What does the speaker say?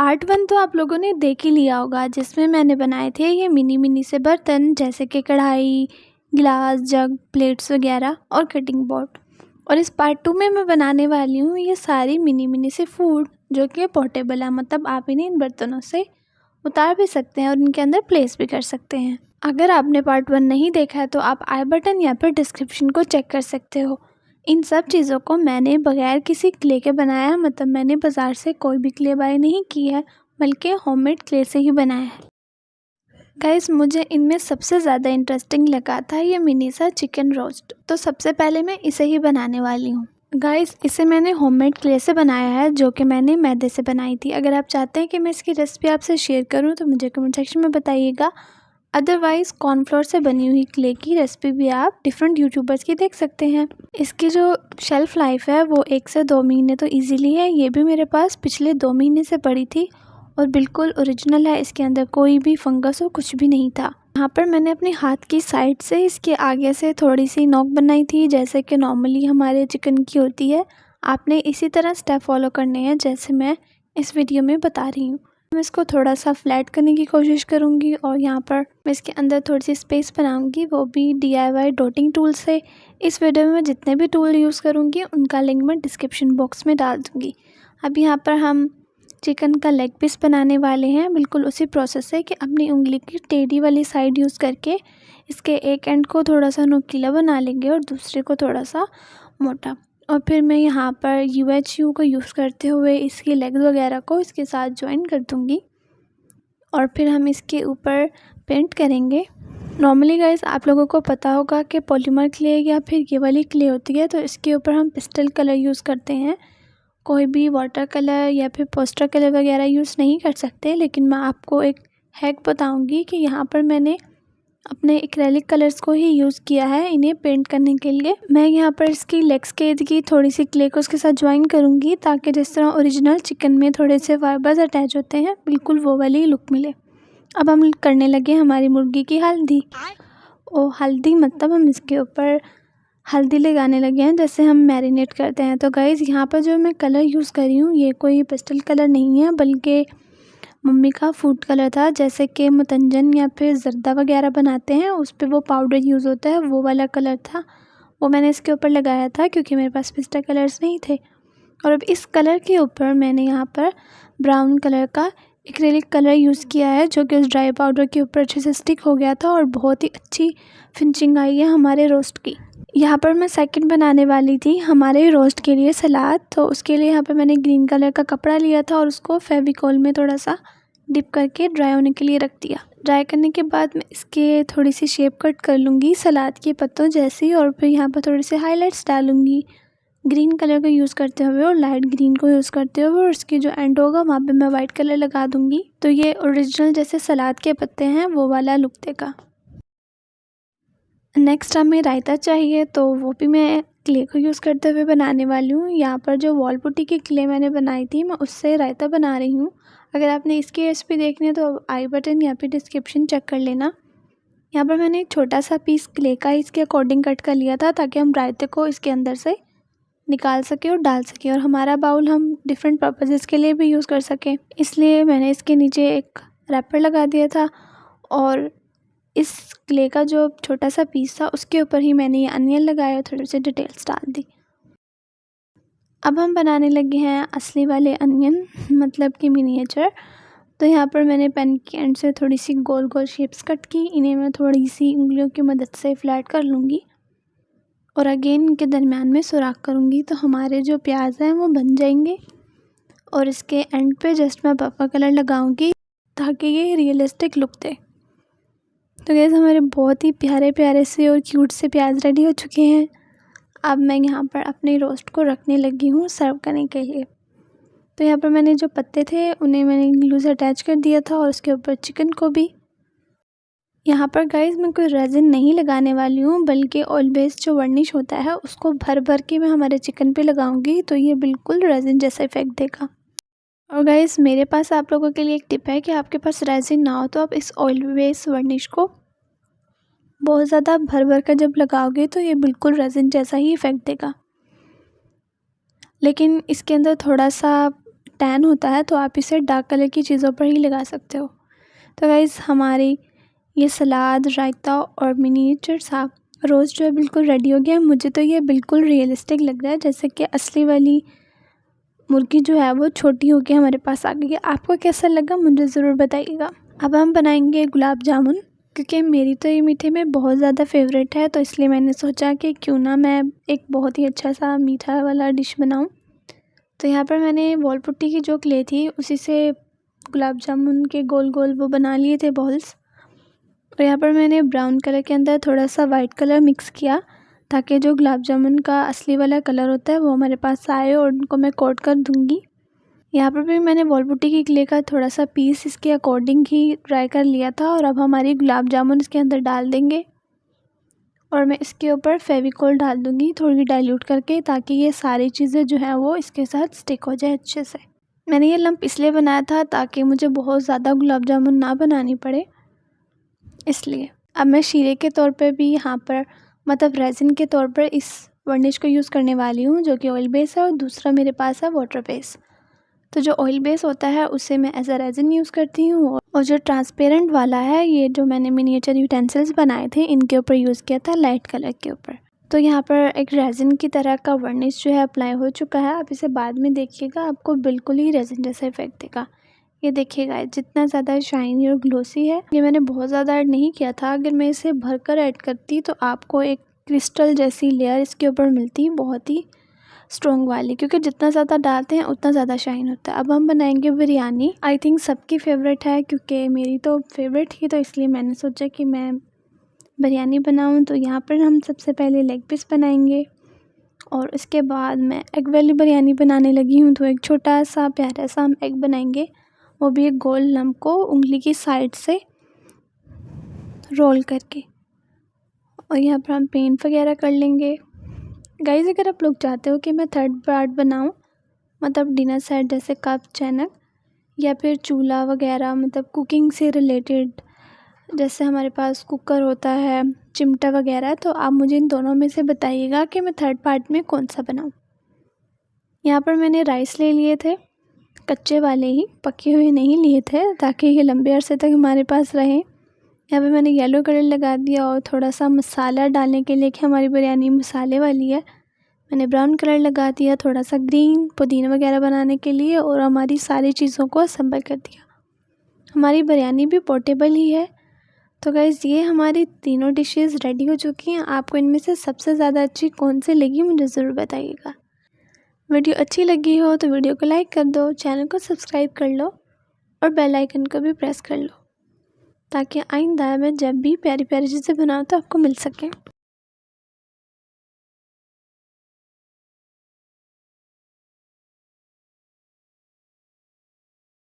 Part 1 तो आप लोगों ने देख ही लिया होगा, जिसमें मैंने बनाए थे ये मिनी से बर्तन, जैसे कि कढ़ाई, गिलास, जग, प्लेट्स वगैरह और कटिंग बोर्ड। और इस पार्ट 2 में मैं बनाने वाली हूँ ये सारी मिनी से फूड, जो कि पोर्टेबल है, मतलब आप इन्हें इन बर्तनों से उतार भी सकते हैं और इनके अंदर प्लेस भी कर सकते हैं। अगर आपने पार्ट 1 नहीं देखा है तो आप आई बटन या फिर डिस्क्रिप्शन को चेक कर सकते हो। इन सब चीज़ों को मैंने बगैर किसी क्ले के बनाया है, मतलब मैंने बाज़ार से कोई भी क्ले बाय नहीं की है, बल्कि होममेड क्ले से ही बनाया है। गाइस, मुझे इनमें सबसे ज़्यादा इंटरेस्टिंग लगा था ये मिनी सा चिकन रोस्ट, तो सबसे पहले मैं इसे ही बनाने वाली हूँ। गाइस, इसे मैंने होममेड क्ले से बनाया है, जो कि मैंने मैदे से बनाई थी। अगर आप चाहते हैं कि मैं इसकी रेसिपी आपसे शेयर करूँ तो मुझे कमेंट सेक्शन में बताइएगा। अदरवाइज़ कॉर्नफ्लोर से बनी हुई क्ले की रेसिपी भी आप डिफरेंट यूट्यूबर्स की देख सकते हैं। इसकी जो शेल्फ़ लाइफ है वो 1 से 2 महीने तो ईज़िली है। ये भी मेरे पास पिछले 2 महीने से पड़ी थी और बिल्कुल ओरिजिनल है, इसके अंदर कोई भी फंगस और कुछ भी नहीं था। यहाँ पर मैंने अपने हाथ की साइड से इसके आगे से थोड़ी सी नोक बनाई थी, जैसे कि नॉर्मली हमारे चिकन की होती है। आपने इसी तरह स्टेप फॉलो करने हैं जैसे मैं इस वीडियो में बता रही हूँ। मैं इसको थोड़ा सा फ्लैट करने की कोशिश करूँगी और यहाँ पर मैं इसके अंदर थोड़ी सी स्पेस बनाऊँगी, वो भी DIY डॉटिंग टूल से। इस वीडियो में मैं जितने भी टूल यूज़ करूँगी उनका लिंक मैं डिस्क्रिप्शन बॉक्स में डाल दूँगी। अब यहाँ पर हम चिकन का लेग पीस बनाने वाले हैं, बिल्कुल उसी प्रोसेस से कि अपनी उंगली की टेढ़ी वाली साइड यूज़ करके इसके एक एंड को थोड़ा सा नुकीला बना लेंगे और दूसरे को थोड़ा सा मोटा। और फिर मैं यहाँ पर UHU को यूज़ करते हुए इसकी लेग वगैरह को इसके साथ ज्वाइन कर दूँगी और फिर हम इसके ऊपर पेंट करेंगे। नॉर्मली गाइस, आप लोगों को पता होगा कि पॉलीमर क्ले या फिर ये वाली क्ले होती है, तो इसके ऊपर हम पेस्टल कलर यूज़ करते हैं। कोई भी वाटर कलर या फिर पोस्टर कलर वगैरह यूज़ नहीं कर सकते। लेकिन मैं आपको एक हैक बताऊंगी कि यहाँ पर मैंने अपने एक्रेलिक कलर्स को ही यूज़ किया है इन्हें पेंट करने के लिए। मैं यहाँ पर इसकी लेग्स के की थोड़ी सी क्ले को उसके साथ ज्वाइन करूँगी, ताकि जिस तरह ओरिजिनल चिकन में थोड़े से फाइबर्स अटैच होते हैं, बिल्कुल वो वाली लुक मिले। अब हम करने लगे हमारी मुर्गी की हल्दी। हल्दी मतलब हम इसके ऊपर हल्दी लगाने लगे हैं, जैसे हम मैरिनेट करते हैं। तो गाइज़, यहाँ पर जो मैं कलर यूज़ कर रही हूँ ये कोई पेस्टल कलर नहीं है, बल्कि मम्मी का फूड कलर था, जैसे कि मुतंजन या फिर जर्दा वगैरह बनाते हैं उस पर वो पाउडर यूज़ होता है, वो वाला कलर था। वो मैंने इसके ऊपर लगाया था क्योंकि मेरे पास पेस्टल कलर्स नहीं थे। और अब इस कलर के ऊपर मैंने यहाँ पर ब्राउन कलर का एक्रेलिक कलर यूज़ किया है, जो कि उस ड्राई पाउडर के ऊपर अच्छे से स्टिक हो गया था और बहुत ही अच्छी फिनिशिंग आई है हमारे रोस्ट की। यहाँ पर मैं सेकंड बनाने वाली थी हमारे रोस्ट के लिए सलाद। तो उसके लिए यहाँ पर मैंने ग्रीन कलर का कपड़ा लिया था और उसको फेविकॉल में थोड़ा सा डिप करके ड्राई होने के लिए रख दिया। ड्राई करने के बाद मैं इसके थोड़ी सी शेप कट कर लूँगी सलाद के पत्तों जैसी, और फिर यहाँ पर थोड़ी सी हाईलाइट्स डालूँगी ग्रीन कलर को यूज़ करते हुए और लाइट ग्रीन को यूज़ करते हुए, और इसकी जो एंड होगा वहाँ पे मैं वाइट कलर लगा दूँगी। तो ये ओरिजिनल जैसे सलाद के पत्ते हैं वो वाला लुक देगा। नेक्स्ट हमें रायता चाहिए, तो वो भी मैं क्ले को यूज़ करते हुए बनाने वाली हूँ। यहाँ पर जो वॉल पुट्टी की क्ले मैंने बनाई थी मैं उससे रायता बना रही हूँ। अगर आपने इसकी रेसिपी देखनी है तो आई बटन या फिर डिस्क्रिप्शन चेक कर लेना। यहाँ पर मैंने एक छोटा सा पीस क्ले का इसके अकॉर्डिंग कट कर लिया था, ताकि हम रायते को इसके अंदर से निकाल सके और डाल सके, और हमारा बाउल हम डिफरेंट पर्पसेस के लिए भी यूज़ कर सकें। इसलिए मैंने इसके नीचे एक रैपर लगा दिया था और इस क्ले का जो छोटा सा पीस था उसके ऊपर ही मैंने ये अनियन लगाया और थोड़ी सी डिटेल्स डाल दी। अब हम बनाने लगे हैं असली वाले अनियन, मतलब कि मिनिएचर। तो यहाँ पर मैंने पेन के एंड से थोड़ी सी गोल गोल शेप्स कट की। इन्हें मैं थोड़ी सी उंगलियों की मदद से फ्लैट कर लूँगी और अगेन इनके दरमियान में सुराख करूँगी, तो हमारे जो प्याज हैं वो बन जाएंगे। और इसके एंड पे जस्ट मैं पर्पल कलर लगाऊँगी ताकि ये रियलिस्टिक लुक दे। तो गैस, हमारे बहुत ही प्यारे प्यारे से और क्यूट से प्याज रेडी हो चुके हैं। अब मैं यहाँ पर अपने रोस्ट को रखने लगी हूँ सर्व करने के लिए। तो यहाँ पर मैंने जो पत्ते थे उन्हें मैंने ग्लू से अटैच कर दिया था और उसके ऊपर चिकन को भी। यहाँ पर गाइस, मैं कोई रेजिन नहीं लगाने वाली हूँ, बल्कि ऑयल बेस्ड जो वर्निश होता है उसको भर भर के मैं हमारे चिकन पे लगाऊंगी, तो ये बिल्कुल रेजिन जैसा इफेक्ट देगा। और गाइस, मेरे पास आप लोगों के लिए एक टिप है कि आपके पास रेजिन ना हो तो आप इस ऑयल बेस्ड वर्निश को बहुत ज़्यादा भर भर कर जब लगाओगे तो ये बिल्कुल रेजिन जैसा ही इफेक्ट देगा। लेकिन इसके अंदर थोड़ा सा टैन होता है तो आप इसे डार्क कलर की चीज़ों पर ही लगा सकते हो। तो गाइस हमारी ये सलाद, रायता और मिनीचर सा रोस्ट जो है बिल्कुल रेडी हो गया है। मुझे तो ये बिल्कुल रियलिस्टिक लग रहा है, जैसे कि असली वाली मुर्गी जो है वो छोटी होके हमारे पास आ गई है। आपको कैसा लगा मुझे ज़रूर बताइएगा। अब हम बनाएंगे गुलाब जामुन, क्योंकि मेरी तो ये मीठे में बहुत ज़्यादा फेवरेट है, तो इसलिए मैंने सोचा कि क्यों ना मैं एक बहुत ही अच्छा सा मीठा वाला डिश बनाऊं। तो यहाँ पर मैंने वॉल पुट्टी की जो क्ले थी उसी से गुलाब जामुन के गोल गोल वो बना लिए थे बॉल्स। और यहाँ पर मैंने ब्राउन कलर के अंदर थोड़ा सा वाइट कलर मिक्स किया, ताकि जो गुलाब जामुन का असली वाला कलर होता है वो हमारे पास आए, और उनको मैं कोट कर दूँगी। यहाँ पर भी मैंने वॉल पुट्टी की क्ले का थोड़ा सा पीस इसके अकॉर्डिंग ही ट्राई कर लिया था। और अब हमारी गुलाब जामुन इसके अंदर डाल देंगे, और मैं इसके ऊपर फेविकोल डाल दूँगी थोड़ी डाइल्यूट करके, ताकि ये सारी चीज़ें जो हैं वो इसके साथ स्टिक हो जाए अच्छे से। मैंने ये लंप इसलिए बनाया था ताकि मुझे बहुत ज़्यादा गुलाब जामुन ना बनानी पड़े, इसलिए। अब मैं शीरे के तौर पे भी यहाँ पर मतलब रेज़िन के तौर पर इस वर्निश को यूज़ करने वाली हूँ, जो कि ऑयल बेस है, और दूसरा मेरे पास है वाटर बेस। तो जो ऑयल बेस होता है उसे मैं एज अ रेज़िन यूज़ करती हूँ, और जो ट्रांसपेरेंट वाला है ये जो मैंने मिनिएचर यूटेंसिल्स बनाए थे इनके ऊपर यूज़ किया था, लाइट कलर के ऊपर। तो यहाँ पर एक रेज़िन की तरह का वर्निश जो है अप्लाई हो चुका है। आप इसे बाद में देखिएगा, आपको बिल्कुल ही रेज़िन जैसा इफेक्ट देगा। ये देखिएगा जितना ज़्यादा शाइनी और ग्लोसी है। ये मैंने बहुत ज़्यादा ऐड नहीं किया था, अगर मैं इसे भरकर ऐड करती तो आपको एक क्रिस्टल जैसी लेयर इसके ऊपर मिलती, बहुत ही स्ट्रॉन्ग वाली, क्योंकि जितना ज़्यादा डालते हैं उतना ज़्यादा शाइन होता है। अब हम बनाएंगे बिरयानी। आई थिंक सबकी फेवरेट है, क्योंकि मेरी तो फेवरेट ही, तो इसलिए मैंने सोचा कि मैं बिरयानी बनाऊं। तो यहाँ पर हम सबसे पहले लेग पीस बनाएंगे, और उसके बाद मैं एग वाली बिरयानी बनाने लगी हूँ। तो एक छोटा सा प्यारा सा हम एग बनाएंगे, वो भी एक गोल लम्ब को उंगली की साइड से रोल करके, और यहाँ पर हम पेंट वगैरह कर लेंगे। गाइस अगर आप लोग चाहते हो कि मैं थर्ड पार्ट बनाऊं, मतलब डिनर सेट जैसे कप, चैनक या फिर चूल्हा वगैरह, मतलब कुकिंग से रिलेटेड, जैसे हमारे पास कुकर होता है, चिमटा वगैरह, तो आप मुझे इन दोनों में से बताइएगा कि मैं थर्ड पार्ट में कौन सा बनाऊं। यहाँ पर मैंने राइस ले लिए थे, कच्चे वाले ही, पके हुए नहीं लिए थे, ताकि ये लंबे अरसे तक हमारे पास रहें। यहाँ पे मैंने येलो कलर लगा दिया, और थोड़ा सा मसाला डालने के लिए कि हमारी बिरयानी मसाले वाली है, मैंने ब्राउन कलर लगा दिया, थोड़ा सा ग्रीन, पुदीना वगैरह बनाने के लिए, और हमारी सारी चीज़ों को असेंबल कर दिया। हमारी बिरयानी भी पोर्टेबल ही है। तो गाइज़ ये हमारी तीनों डिशेस रेडी हो चुकी हैं। आपको इनमें से सबसे ज़्यादा अच्छी कौन सी लगी मुझे ज़रूर बताइएगा। वीडियो अच्छी लगी हो तो वीडियो को लाइक कर दो, चैनल को सब्सक्राइब कर लो, और बेल आइकन को भी प्रेस कर लो, ताकि आइंदा मैं जब भी प्यारी प्यारी चीज़ें बनाऊँ तो आपको मिल सके।